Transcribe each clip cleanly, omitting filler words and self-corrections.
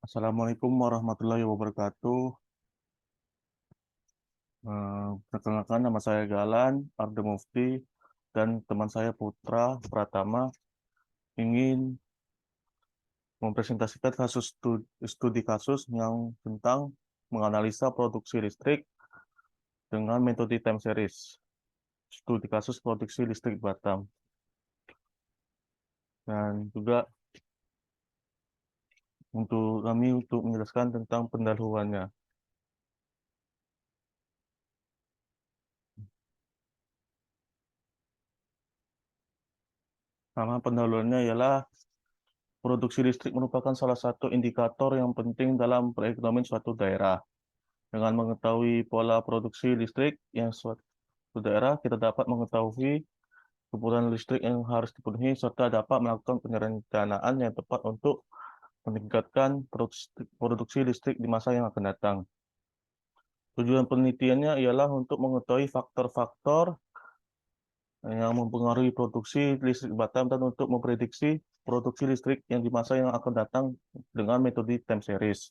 Assalamualaikum warahmatullahi wabarakatuh. Perkenalkan, nama saya Galan Arda Mufti dan teman saya Putra Pratama ingin mempresentasikan studi kasus yang tentang menganalisa produksi listrik dengan metode time series. Studi kasus produksi listrik Batam. Dan juga untuk menjelaskan tentang pendahuluannya. Nama pendahuluannya ialah produksi listrik merupakan salah satu indikator yang penting dalam perekonomian suatu daerah. Dengan mengetahui pola produksi listrik yang suatu daerah, kita dapat mengetahui kebutuhan listrik yang harus dipenuhi serta dapat melakukan perencanaan yang tepat untuk meningkatkan produksi listrik di masa yang akan datang. Tujuan penelitiannya ialah untuk mengetahui faktor-faktor yang mempengaruhi produksi listrik Batam dan untuk memprediksi produksi listrik yang di masa yang akan datang dengan metode time series.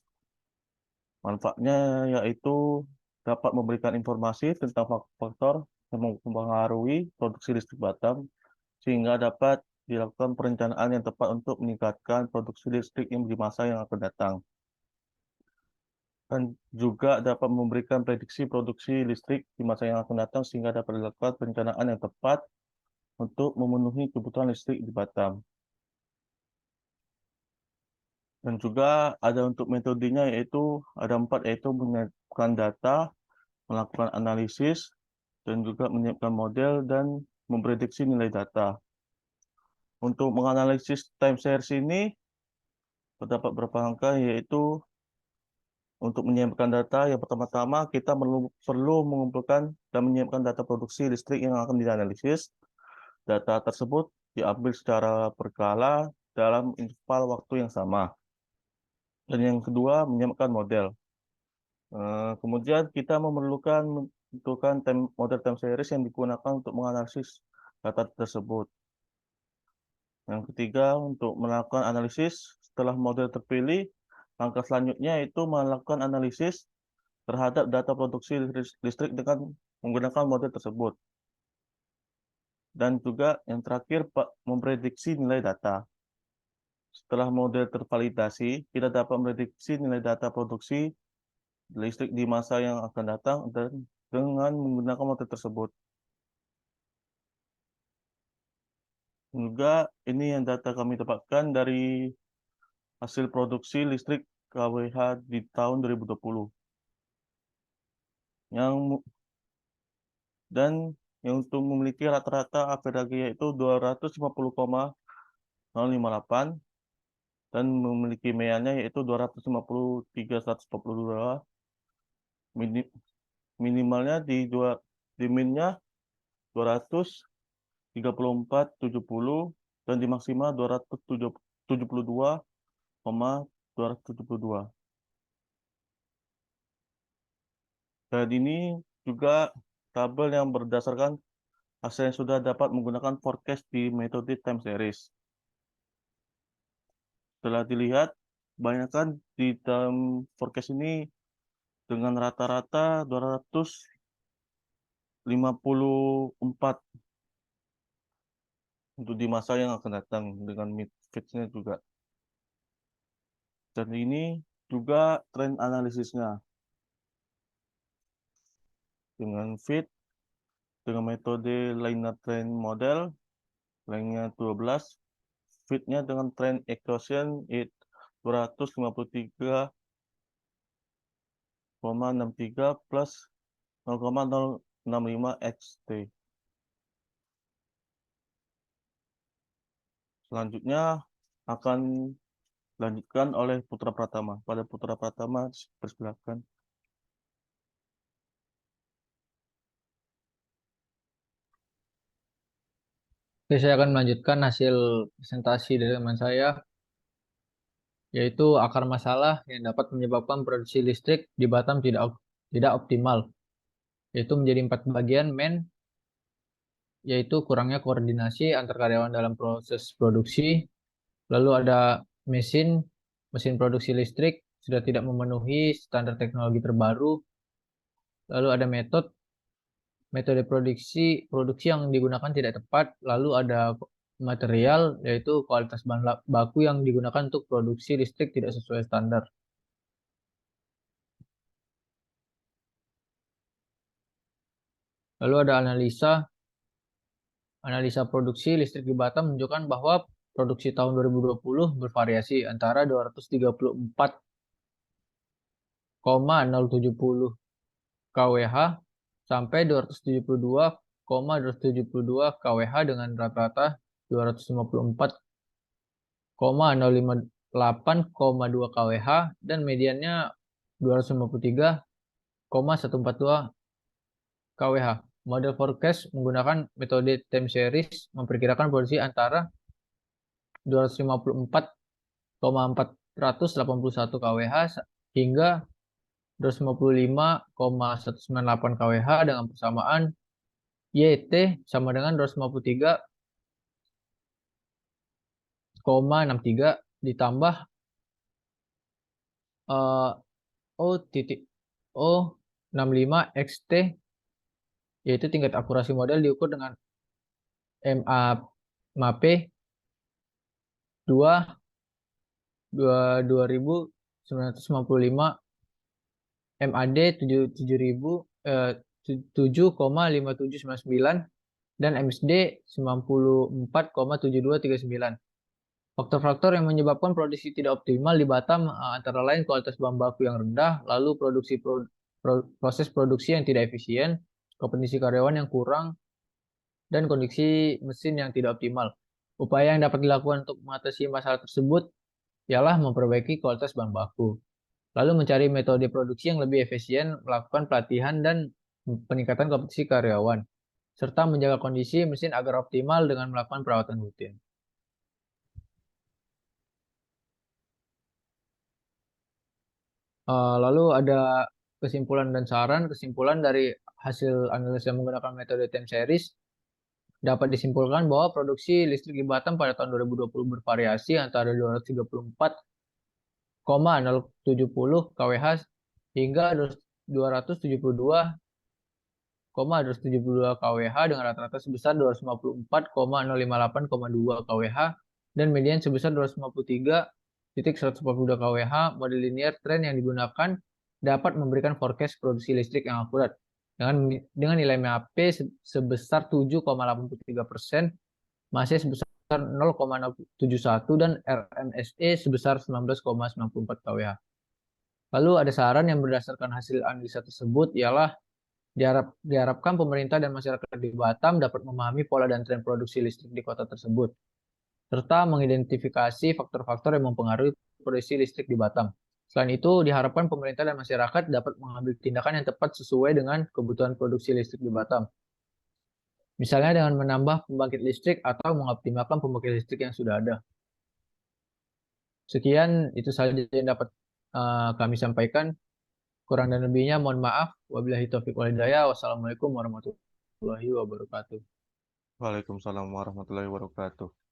Manfaatnya yaitu dapat memberikan informasi tentang faktor yang mempengaruhi produksi listrik Batam, sehingga dapat dilakukan perencanaan yang tepat untuk meningkatkan produksi listrik yang di masa yang akan datang. Dan juga dapat memberikan prediksi produksi listrik di masa yang akan datang, sehingga dapat dilakukan perencanaan yang tepat untuk memenuhi kebutuhan listrik di Batam. Dan juga ada untuk metodenya yaitu ada 4, yaitu menyiapkan data, melakukan analisis, dan juga menyiapkan model dan memprediksi nilai data. Untuk menganalisis time series ini terdapat beberapa langkah, yaitu untuk menyiapkan data, yang pertama-tama kita perlu mengumpulkan dan menyiapkan data produksi listrik yang akan dianalisis. Data tersebut diambil secara berkala dalam interval waktu yang sama. Dan yang kedua, menyiapkan model. Kemudian kita memerlukan menentukan model time series yang digunakan untuk menganalisis data tersebut. Yang ketiga, untuk melakukan analisis setelah model terpilih, langkah selanjutnya itu melakukan analisis terhadap data produksi listrik dengan menggunakan model tersebut. Dan juga yang terakhir, memprediksi nilai data. Setelah model tervalidasi, kita dapat memprediksi nilai data produksi listrik di masa yang akan datang dan dengan menggunakan model tersebut. Juga ini yang data kami dapatkan dari hasil produksi listrik KWH di tahun 2020. Dan yang untuk memiliki rata-rata APDAG yaitu 250,058 dan memiliki MEA-nya yaitu 253,142. Minimalnya di min-nya 234,70 dan di maksimal 272,272. Dan ini juga tabel yang berdasarkan hasil yang sudah dapat menggunakan forecast di metode time series. Setelah dilihat, kebanyakan di time forecast ini dengan rata-rata 254 untuk di masa yang akan datang dengan mid fitnya juga. Dan ini juga trend analisisnya dengan fit dengan metode linear trend model lainnya 12, fitnya dengan trend equation 253,63 plus 0,065 xt. Selanjutnya akan dilanjutkan oleh Putra Pratama. Pada Putra Pratama, persilakan. Oke, saya akan melanjutkan hasil presentasi dari teman saya, yaitu akar masalah yang dapat menyebabkan produksi listrik di Batam tidak optimal, yaitu menjadi 4 bagian main, yaitu kurangnya koordinasi antar karyawan dalam proses produksi, lalu ada mesin produksi listrik sudah tidak memenuhi standar teknologi terbaru. Lalu ada metode produksi yang digunakan tidak tepat. Lalu ada material, yaitu kualitas bahan baku yang digunakan untuk produksi listrik tidak sesuai standar. Lalu ada analisa produksi listrik di Batam menunjukkan bahwa produksi tahun 2020 bervariasi antara 234,070 kWh sampai 272,272 kWh dengan rata-rata 254,058,2 kWh dan mediannya 253,142 kWh. Model forecast menggunakan metode time series memperkirakan produksi antara 254,481 kWh hingga 255,198 kWh dengan persamaan YT sama dengan 253,63 ditambah O titik O 65 XT, yaitu tingkat akurasi model diukur dengan MAP 2955, MAD 7,5799 dan MSD 94,7239. Faktor-faktor yang menyebabkan produksi tidak optimal di Batam antara lain kualitas bahan baku yang rendah, lalu proses produksi yang tidak efisien, kompetensi karyawan yang kurang, dan kondisi mesin yang tidak optimal. Upaya yang dapat dilakukan untuk mengatasi masalah tersebut ialah memperbaiki kualitas bahan baku, lalu mencari metode produksi yang lebih efisien, melakukan pelatihan dan peningkatan kompetensi karyawan, serta menjaga kondisi mesin agar optimal dengan melakukan perawatan rutin. Lalu ada kesimpulan dan saran. Kesimpulan dari hasil analisa menggunakan metode time series dapat disimpulkan bahwa produksi listrik di Batam pada tahun 2020 bervariasi antara 234,070 kWh hingga 272,272 kWh dengan rata-rata sebesar 254,058,2 kWh dan median sebesar 253,142 kWh. Model linear trend yang digunakan dapat memberikan forecast produksi listrik yang akurat dengan nilai MAP sebesar 7,83%, masih sebesar 0,071 dan RMSE sebesar 19,94 kWh. Lalu ada saran yang berdasarkan hasil analisa tersebut ialah diharapkan pemerintah dan masyarakat di Batam dapat memahami pola dan tren produksi listrik di kota tersebut, serta mengidentifikasi faktor-faktor yang mempengaruhi produksi listrik di Batam. Selain itu, diharapkan pemerintah dan masyarakat dapat mengambil tindakan yang tepat sesuai dengan kebutuhan produksi listrik di Batam. Misalnya dengan menambah pembangkit listrik atau mengoptimalkan pembangkit listrik yang sudah ada. Sekian, itu saja yang dapat kami sampaikan. Kurang dan lebihnya mohon maaf. Wabillahi taufiq wal hidayah. Wassalamualaikum warahmatullahi wabarakatuh. Waalaikumsalam warahmatullahi wabarakatuh.